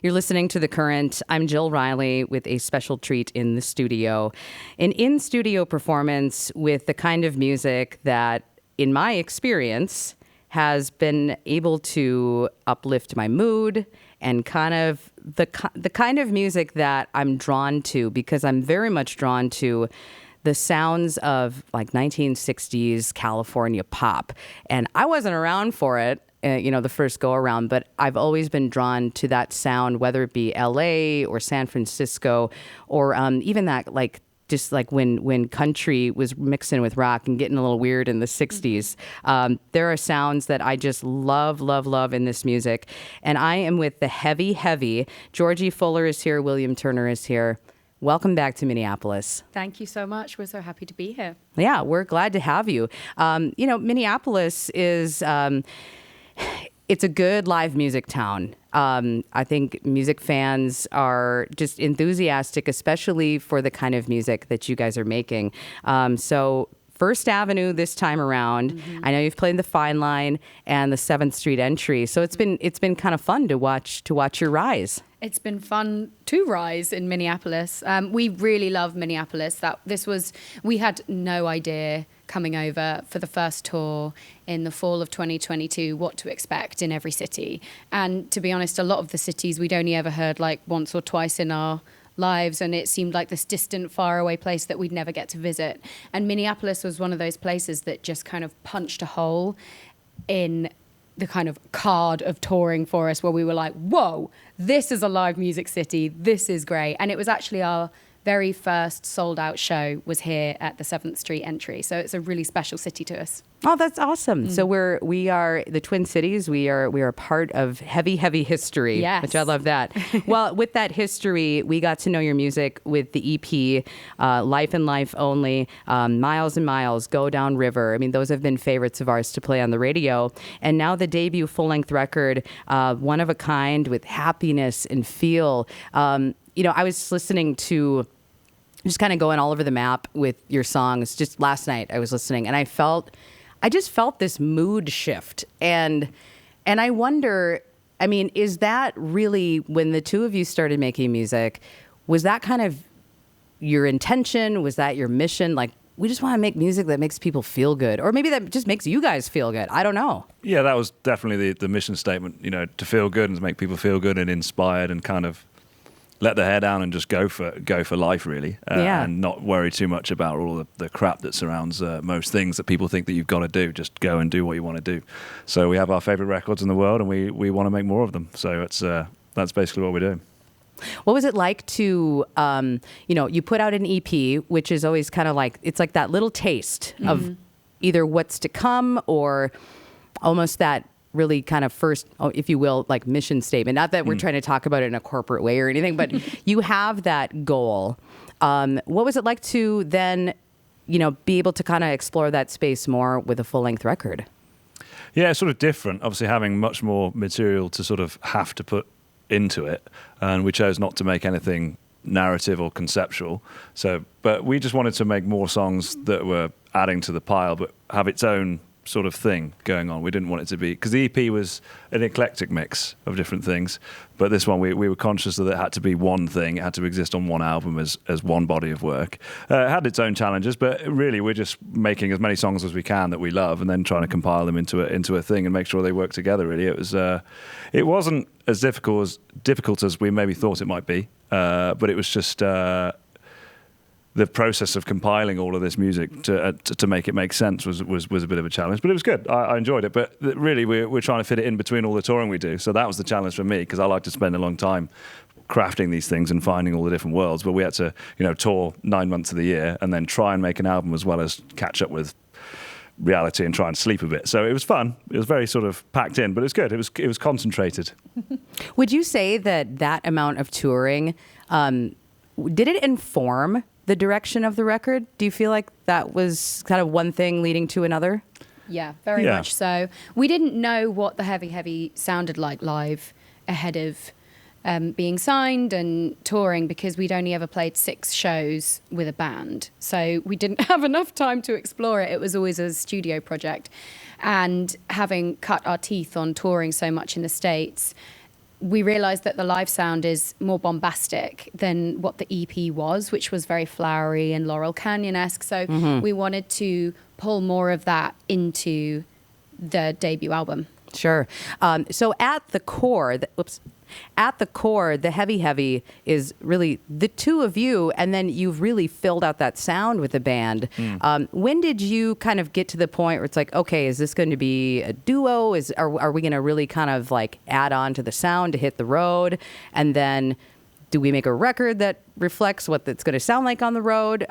You're listening to The Current. I'm Jill Riley with a special treat in the studio. An in-studio performance with the kind of music that, in my experience, has been able to uplift my mood and kind of the kind of music that I'm drawn to, because I'm very much drawn to the sounds of like 1960s California pop. And I wasn't around for it, the first go around, but I've always been drawn to that sound, whether it be LA or San Francisco, or even that just like when country was mixing with rock and getting a little weird in the 60s. There are sounds that I just love in this music. And I am with the Heavy Heavy. Georgie Fuller is here. William Turner is here. Welcome back to Minneapolis. Thank you so much. We're so happy to be here. Yeah, we're glad to have you. Minneapolis is... it's a good live music town. I think music fans are just enthusiastic, especially for the kind of music that you guys are making. So First Avenue this time around. Mm-hmm. I know you've played the Fine Line and the 7th Street Entry. So it's been kind of fun to watch your rise. It's been fun to rise in Minneapolis. We really love Minneapolis. We had no idea coming over for the first tour in the fall of 2022 what to expect in every city. And to be honest, a lot of the cities we'd only ever heard like once or twice in our lives, and it seemed like this distant, faraway place that we'd never get to visit. And Minneapolis was one of those places that just kind of punched a hole in the kind of card of touring for us, where we were like, whoa, this is a live music city. This is great. And it was actually our very first sold out show was here at the 7th Street Entry. So it's a really special city to us. Oh, that's awesome. Mm. So we are the Twin Cities. We are part of heavy history, yes. Which I love that. Well, with that history, we got to know your music with the EP, Life and Life Only, Miles and Miles, Go Down River. I mean, those have been favorites of ours to play on the radio. And now the debut full-length record, One of a Kind, with Happiness and Feel. I was listening to, just kind of going all over the map with your songs. Just last night I was listening, and I just felt this mood shift. And I wonder, I mean, is that really, when the two of you started making music, was that kind of your intention? Was that your mission? Like, we just want to make music that makes people feel good, or maybe that just makes you guys feel good. I don't know. Yeah, that was definitely the mission statement, to feel good and to make people feel good and inspired and kind of let the hair down and just go for life, really, and not worry too much about all the crap that surrounds most things that people think that you've got to do. Just go and do what you want to do. So we have our favorite records in the world, and we want to make more of them. So that's basically what we're doing. What was it like to, you put out an EP, which is always kind of like, it's like that little taste of either what's to come, or almost that really kind of first, if you will, like mission statement. Not that we're trying to talk about it in a corporate way or anything, but you have that goal. What was it like to then, be able to kind of explore that space more with a full-length record? Yeah, it's sort of different. Obviously, having much more material to sort of have to put into it, and we chose not to make anything narrative or conceptual. But we just wanted to make more songs that were adding to the pile, but have its own sort of thing going on. We didn't want it to be, because the EP was an eclectic mix of different things, but this one we were conscious that it had to be one thing. It had to exist on one album as one body of work. It had its own challenges, but really we're just making as many songs as we can that we love, and then trying to compile them into a thing and make sure they work together. Really, it wasn't as difficult as we maybe thought it might be, but it was just the process of compiling all of this music to make it make sense was a bit of a challenge, but it was good. I enjoyed it, but really we're trying to fit it in between all the touring we do. So that was the challenge for me, because I like to spend a long time crafting these things and finding all the different worlds. But we had to, tour 9 months of the year and then try and make an album as well as catch up with reality and try and sleep a bit. So it was fun. It was very sort of packed in, but it was good. It was concentrated. Would you say that amount of touring, did it inform the direction of the record? Do you feel like that was kind of one thing leading to another? Yeah, very much so. We didn't know what the Heavy Heavy sounded like live ahead of being signed and touring, because we'd only ever played 6 shows with a band. So we didn't have enough time to explore it. It was always a studio project. And having cut our teeth on touring so much in the States, we realized that the live sound is more bombastic than what the EP was, which was very flowery and Laurel Canyon-esque. So we wanted to pull more of that into the debut album. Sure. So at the core, the Heavy Heavy is really the two of you, and then you've really filled out that sound with the band. When did you kind of get to the point where it's like, okay, is this going to be a duo? Are we going to really kind of like add on to the sound to hit the road? And then do we make a record that reflects what it's going to sound like on the road?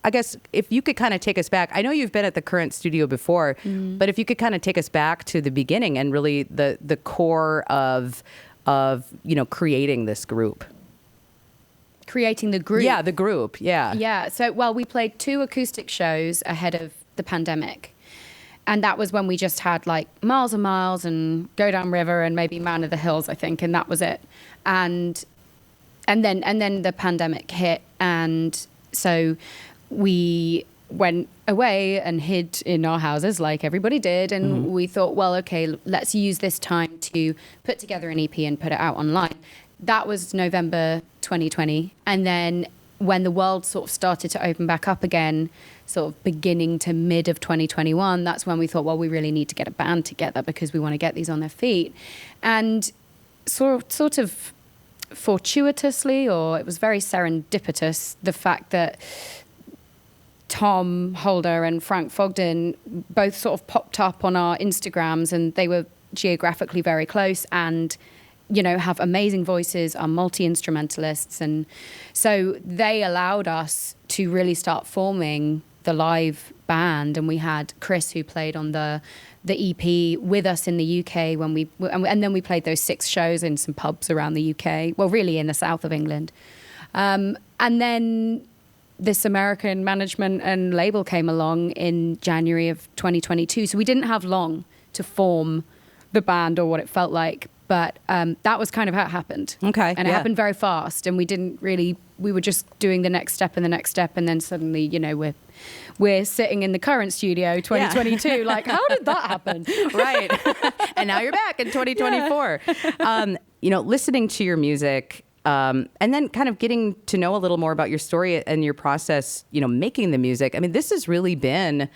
I guess if you could kind of take us back, I know you've been at the current studio before, but if you could kind of take us back to the beginning and really the core of creating this group. Creating the group? Yeah, the group, yeah. Yeah, so, we played 2 acoustic shows ahead of the pandemic. And that was when we just had like Miles and Miles and Go Down River and maybe Man of the Hills, I think, and that was it. And then the pandemic hit, and so we went away and hid in our houses like everybody did, and we thought, well, okay, let's use this time to put together an EP and put it out online. That was November 2020, and then when the world sort of started to open back up again, sort of beginning to mid of 2021, that's when we thought, well, we really need to get a band together because we want to get these on their feet. And sort of fortuitously, or it was very serendipitous, the fact that Tom Holder and Frank Fogden both sort of popped up on our Instagrams, and they were geographically very close and, have amazing voices, are multi-instrumentalists. And so they allowed us to really start forming the live band. And we had Chris, who played on the EP with us in the UK and then we played those 6 shows in some pubs around the UK, well, really in the south of England. And then this American management and label came along in January of 2022. So we didn't have long to form the band or what it felt like, but that was kind of how it happened. Okay. And it happened very fast, and we were just doing the next step and the next step, and then suddenly, we're sitting in the current studio, 2022. Yeah. Like, how did that happen? Right. And now you're back in 2024. Yeah. Listening to your music, and then kind of getting to know a little more about your story and your process, making the music. I mean, this has really been,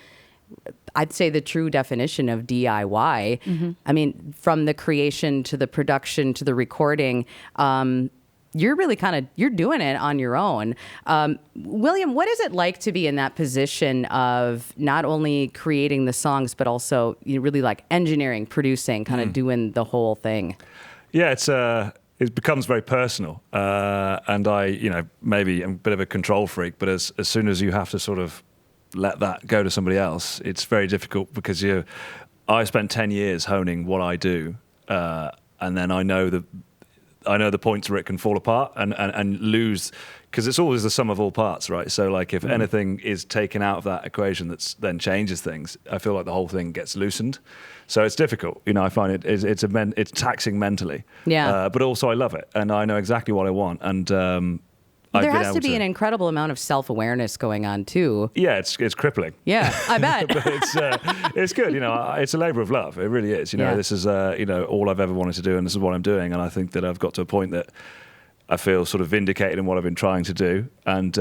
I'd say, the true definition of DIY. I mean, from the creation to the production to the recording, you're really you're doing it on your own. William, what is it like to be in that position of not only creating the songs, but also really like engineering, producing, kind of doing the whole thing? Yeah, it becomes very personal. And I, maybe I'm a bit of a control freak, but as soon as you have to sort of let that go to somebody else, it's very difficult because I spent 10 years honing what I do. And then I know the points where it can fall apart and lose, because it's always the sum of all parts, right? So like if anything is taken out of that equation that's then changes things, I feel like the whole thing gets loosened. So it's difficult. I find it's taxing mentally. Yeah. But also I love it, and I know exactly what I want. And there has to be an incredible amount of self-awareness going on too. Yeah, it's crippling. Yeah, I bet. But it's good. It's a labour of love. It really is. This is all I've ever wanted to do, and this is what I'm doing. And I think that I've got to a point that I feel sort of vindicated in what I've been trying to do, and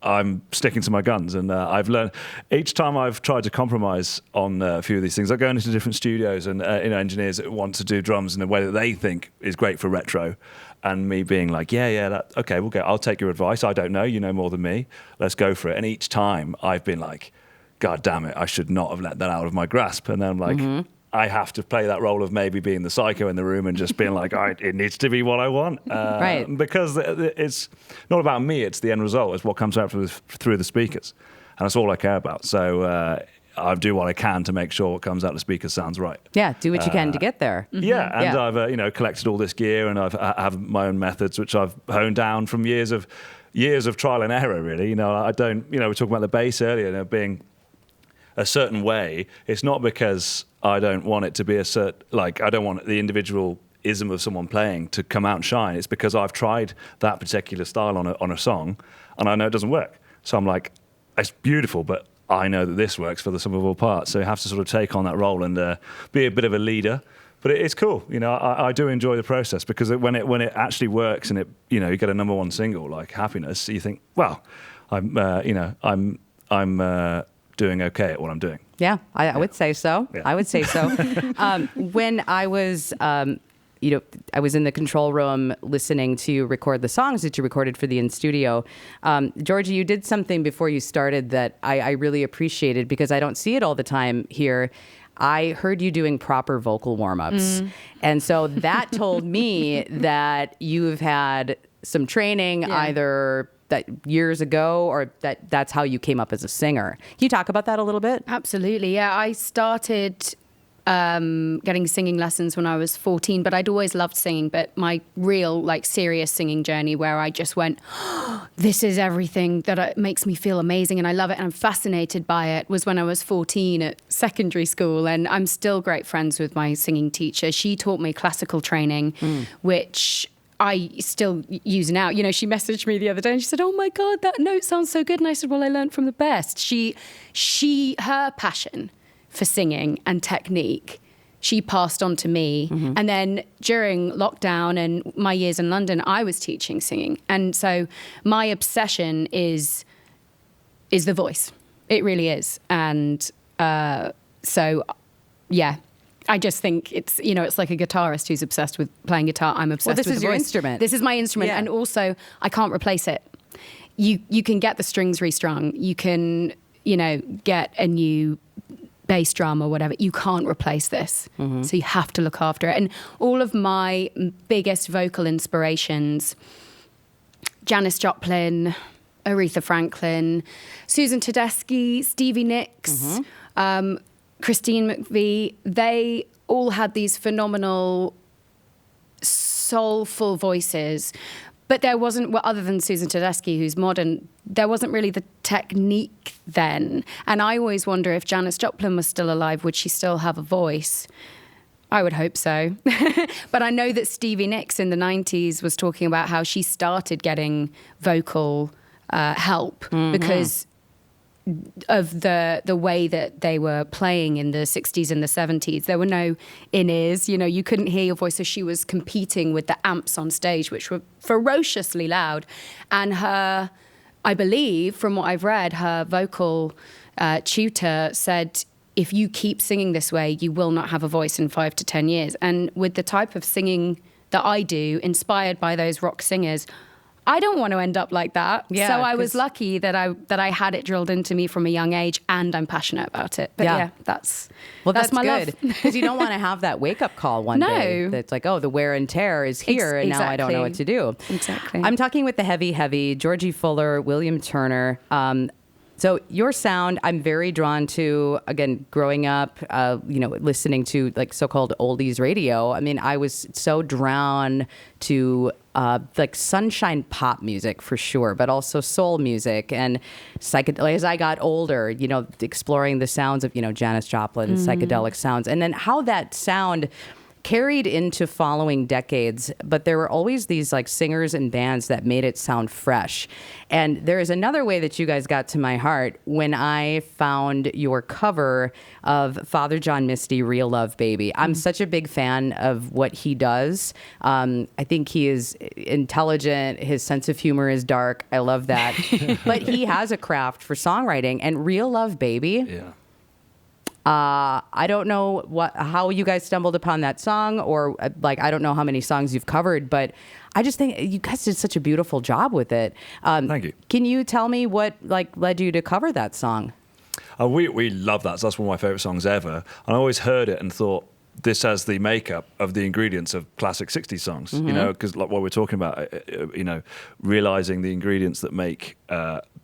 I'm sticking to my guns. And I've learned each time I've tried to compromise on a few of these things. I go into different studios and engineers that want to do drums in a way that they think is great for retro. And me being like, okay, we'll go. I'll take your advice. I don't know. You know more than me. Let's go for it. And each time I've been like, God damn it, I should not have let that out of my grasp. And then I'm like, I have to play that role of maybe being the psycho in the room and just being like, it needs to be what I want. Right. Because it's not about me. It's the end result. It's what comes out through the speakers. And that's all I care about. So I do what I can to make sure what comes out of the speakers sounds right. Yeah, do what you can to get there. Yeah, and I've collected all this gear, and I have my own methods, which I've honed down from years of trial and error. Really, I don't. We were talking about the bass earlier, being a certain way. It's not because I don't want it to be I don't want the individual ism of someone playing to come out and shine. It's because I've tried that particular style on a song, and I know it doesn't work. So I'm like, it's beautiful, but I know that this works for the sum of all parts. So you have to sort of take on that role and be a bit of a leader, But it's cool, you know. I do enjoy the process because when it actually works and you get a #1 single like Happiness, you think, well, I'm doing okay at what I'm doing. Yeah, I would say so. Yeah. I would say so. When I was, I was in the control room listening to you record the songs that you recorded for the In Studio. Georgie, you did something before you started that I really appreciated because I don't see it all the time here. I heard you doing proper vocal warm-ups. And so that told me that you've had some training either that years ago or that's how you came up as a singer. Can you talk about that a little bit? Absolutely. Yeah, I started getting singing lessons when I was 14, but I'd always loved singing. But my real, serious singing journey where I just went, this is everything that makes me feel amazing and I love it and I'm fascinated by it, was when I was 14 at secondary school. And I'm still great friends with my singing teacher. She taught me classical training, which I still use now. She messaged me the other day and she said, oh my God, that note sounds so good. And I said, well, I learned from the best. Her passion for singing and technique, she passed on to me. And then during lockdown and my years in London, I was teaching singing. And so my obsession is the voice. It really is. And so, yeah. I just think it's like a guitarist who's obsessed with playing guitar. I'm obsessed with the voice. Well, this is your instrument. This is my instrument. Yeah. And also, I can't replace it. You can get the strings restrung. You can, get a new bass drum or whatever. You can't replace this. So you have to look after it. And all of my biggest vocal inspirations, Janis Joplin, Aretha Franklin, Susan Tedeschi, Stevie Nicks, Christine McVie, they all had these phenomenal, soulful voices. But there wasn't, other than Susan Tedeschi, who's modern, there wasn't really the technique then. And I always wonder if Janis Joplin was still alive, would she still have a voice? I would hope so. But I know that Stevie Nicks in the 90s was talking about how she started getting vocal help because of the way that they were playing in the 60s and the 70s. There were no in-ears, you couldn't hear your voice, so she was competing with the amps on stage, which were ferociously loud. And her, I believe, from what I've read, her vocal tutor said, if you keep singing this way, you will not have a voice in 5 to 10 years. And with the type of singing that I do, inspired by those rock singers, I don't want to end up like that. Yeah, so I was lucky that I had it drilled into me from a young age, and I'm passionate about it. But that's that's my good. love. Because you don't want to have that wake-up call one day that's like, oh, the wear and tear is here, and now I don't know what to do. Exactly. I'm talking with the Heavy, Georgie Fuller, William Turner. So your sound, I'm very drawn to, again, growing up, listening to so-called oldies radio. I mean, I was so drawn to sunshine pop music for sure, but also soul music and psychedelic. As I got older, exploring the sounds of, Janis Joplin, psychedelic sounds, and then how that sound carried into following decades, but there were always these singers and bands that made it sound fresh. And there is another way that you guys got to my heart when I found your cover of Father John Misty, Real Love Baby. I'm such a big fan of what he does. I think he is intelligent. His sense of humor is dark. I love that. But he has a craft for songwriting, and Real Love Baby. Yeah. I don't know how you guys stumbled upon that song, or I don't know how many songs you've covered, but I just think you guys did such a beautiful job with it. Thank you. Can you tell me what led you to cover that song? We love that. So that's one of my favorite songs ever. And I always heard it and thought, this has the makeup of the ingredients of classic 60s songs, because what we're talking about, realizing the ingredients that make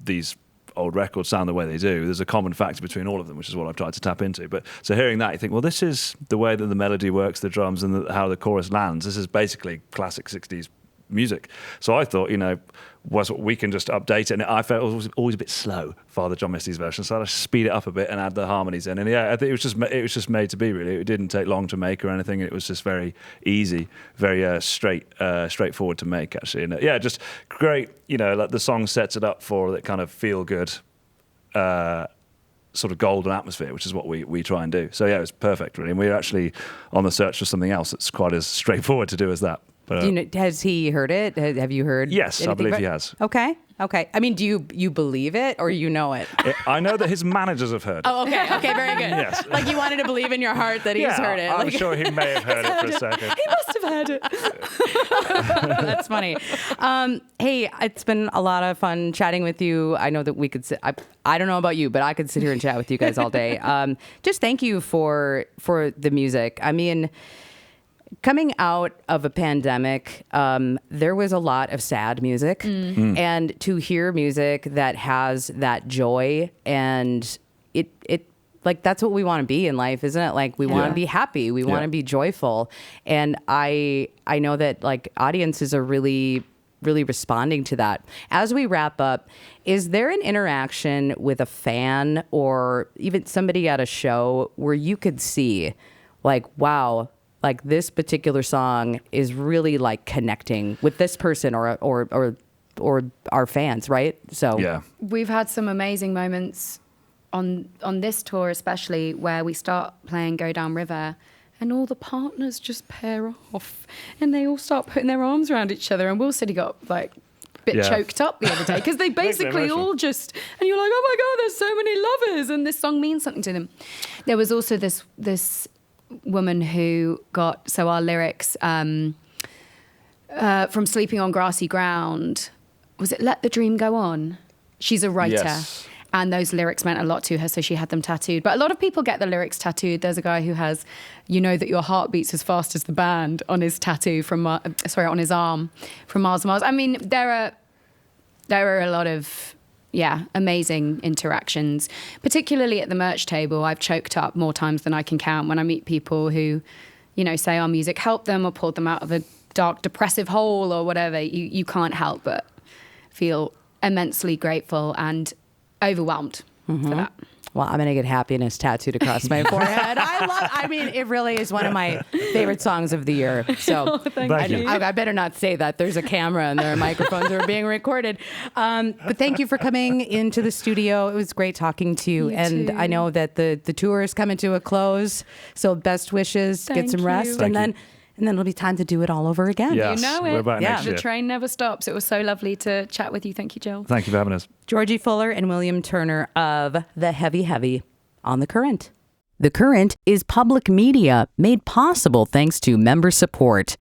these old records sound the way they do. There's a common factor between all of them, which is what I've tried to tap into. But so hearing that, you think, well, this is the way that the melody works, the drums, and how the chorus lands. This is basically classic 60s music. So I thought, we can just update it. And I felt it was always a bit slow, Father John Misty's version. So I just speed it up a bit and add the harmonies in. And I think it was just made to be, really. It didn't take long to make or anything. It was just very easy, very straightforward to make, actually. And just great, the song sets it up for that kind of feel good sort of golden atmosphere, which is what we try and do. So yeah, it's perfect, really. And we're actually on the search for something else that's quite as straightforward to do as that. But, Do you know, has he heard it? Have you heard? Yes, I anything believe about- he has. Okay. I mean, do you believe it or you know it? I know that his managers have heard it. Oh, okay, very good. Yes. Like you wanted to believe in your heart that he's heard it. I'm sure he may have heard it for a second. He must have heard it. That's funny. Hey, it's been a lot of fun chatting with you. I know that we could sit. I don't know about you, but I could sit here and chat with you guys all day. Just thank you for the music. I mean, coming out of a pandemic, there was a lot of sad music, and to hear music that has that joy, and it like that's what we want to be in life, isn't it? Like we want to be happy, we want to be joyful, and I know that like audiences are really responding to that. As we wrap up, is there an interaction with a fan or even somebody at a show where you could see, like, wow, like this particular song is really like connecting with this person or our fans, right? So Yeah. We've had some amazing moments on this tour, especially where we start playing Go Down River and all the partners just pair off and they all start putting their arms around each other. And Will said he got like a bit choked up the other day because they basically all just, and you're like, oh my God, there's so many lovers and this song means something to them. There was also this woman who got, so our lyrics from Sleeping on Grassy Ground, was it Let the Dream Go On? She's a writer. Yes. And those lyrics meant a lot to her, so she had them tattooed. But a lot of people get the lyrics tattooed. There's a guy who has, you know that your heart beats as fast as the band on his tattoo on his arm from Mars to Mars. I mean, there are a lot of, amazing interactions, particularly at the merch table. I've choked up more times than I can count when I meet people who, say our music helped them or pulled them out of a dark, depressive hole or whatever. You can't help but feel immensely grateful and overwhelmed for that. Well, I'm going to get happiness tattooed across my forehead. I mean, it really is one of my favorite songs of the year. So Thank you. I better not say that. There's a camera and there are microphones that are being recorded. But thank you for coming into the studio. It was great talking to you. And too. I know that the tour is coming to a close. So best wishes, get Thank some you. rest. Thank and then it'll be time to do it all over again. Yes, You know we're it. back next The year. train never stops. It was so lovely to chat with you. Thank you, Jill. Thank you for having us. Georgie Fuller and William Turner of The Heavy Heavy on The Current. The Current is public media made possible thanks to member support.